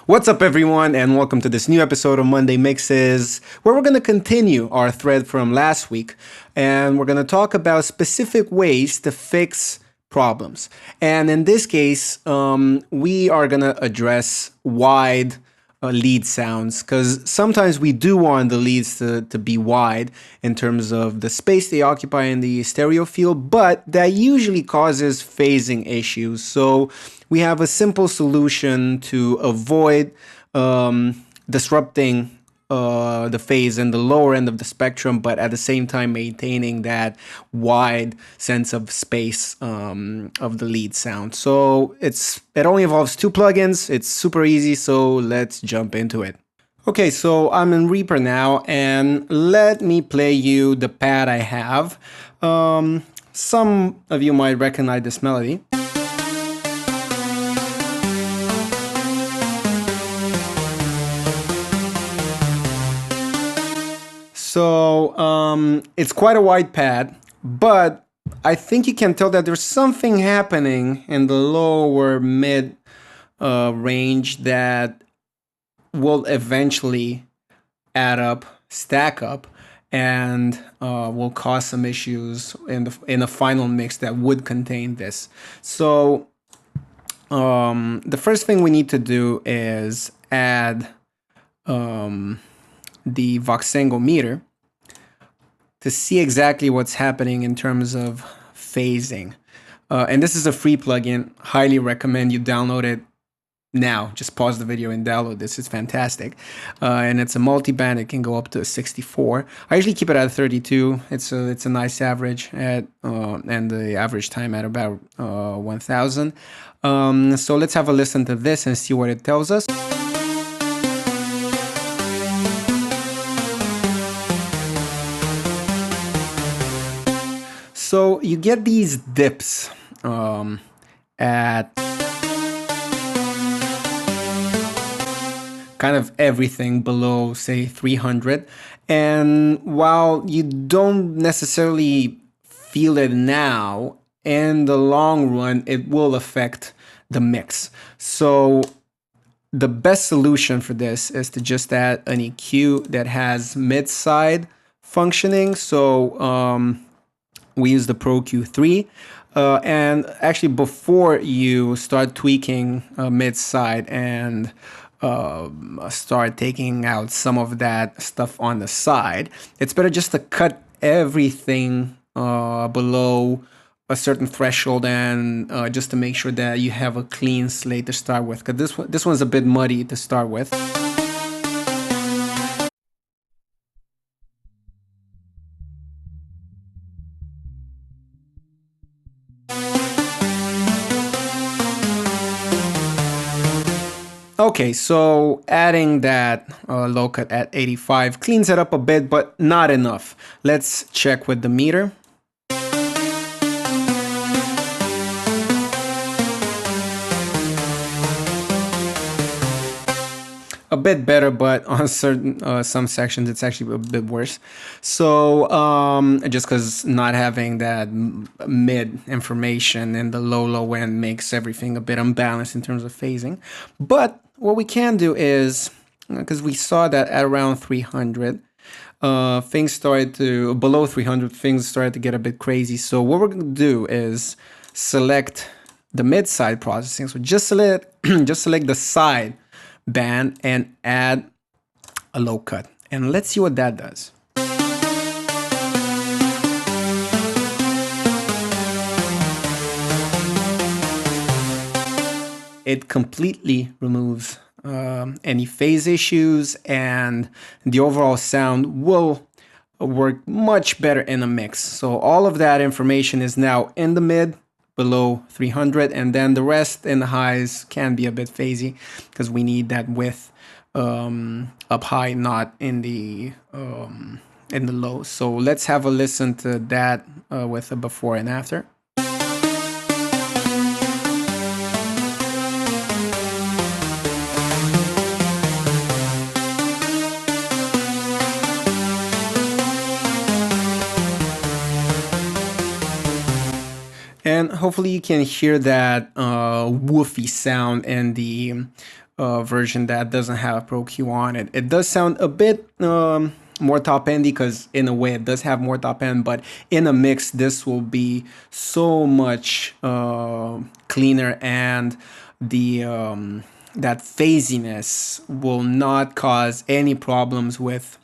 What's up, everyone, and welcome to this new episode of Monday Mixes, where we're going to continue our thread from last week, and we're going to talk about specific ways to fix problems. And in this case, we are going to address wide lead sounds, because sometimes we do want the leads to be wide in terms of the space they occupy in the stereo field, but that usually causes phasing issues. So we have a simple solution to avoid disrupting the phase in the lower end of the spectrum, but at the same time maintaining that wide sense of space of the lead sound. So it only involves two plugins. It's super easy, so let's jump into it. Okay, so I'm in Reaper now, and let me play you the pad I have. Some of you might recognize this melody. So it's quite a wide pad, but I think you can tell that there's something happening in the lower mid range that will eventually add up, stack up, and will cause some issues in the final mix that would contain this. So the first thing we need to do is add the Voxengo meter to see exactly what's happening in terms of phasing. And this is a free plugin. Highly recommend you download it now. Just pause the video and download this. It's fantastic. And it's a multi-band. It can go up to 64. I usually keep it at 32. It's a nice average at and the average time at about 1000. So let's have a listen to this and see what it tells us. So you get these dips at kind of everything below, say, 300. And while you don't necessarily feel it now, in the long run, it will affect the mix. So the best solution for this is to just add an EQ that has mid-side functioning. So we use the Pro Q3. And actually, before you start tweaking mid-side and start taking out some of that stuff on the side, it's better just to cut everything below a certain threshold and just to make sure that you have a clean slate to start with, because this one's a bit muddy to start with. Okay, so adding that low cut at 85 cleans it up a bit, but not enough. Let's check with the meter. A bit better, but on some sections it's actually a bit worse. So just because not having that mid information and the low end makes everything a bit unbalanced in terms of phasing. But what we can do is, because we saw that at around 300, things started to, below 300, things started to get a bit crazy. So what we're going to do is select the mid-side processing. So just select the side band and add a low cut. And let's see what that does. It completely removes any phase issues, and the overall sound will work much better in a mix. So all of that information is now in the mid, below 300, and then the rest in the highs can be a bit phasy because we need that width up high, not in the low. So let's have a listen to that with a before and after. And hopefully you can hear that woofy sound in the version that doesn't have a Pro Q on it. It does sound a bit more top endy because in a way it does have more top end, but in a mix this will be so much cleaner, and the that phasiness will not cause any problems with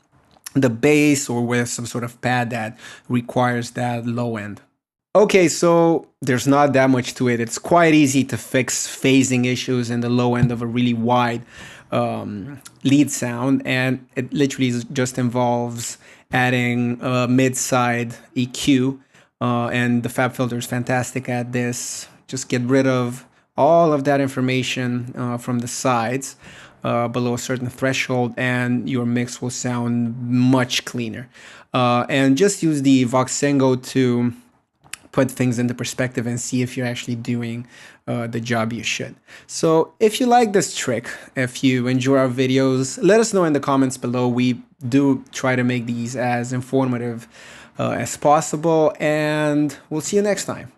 the bass or with some sort of pad that requires that low end. Okay, so there's not that much to it. It's quite easy to fix phasing issues in the low end of a really wide lead sound, and it literally just involves adding a mid-side EQ, and the FabFilter is fantastic at this. Just get rid of all of that information from the sides below a certain threshold, and your mix will sound much cleaner. And just use the Voxengo to put things into perspective and see if you're actually doing the job you should. So if you like this trick, if you enjoy our videos, let us know in the comments below. We do try to make these as informative as possible, and we'll see you next time.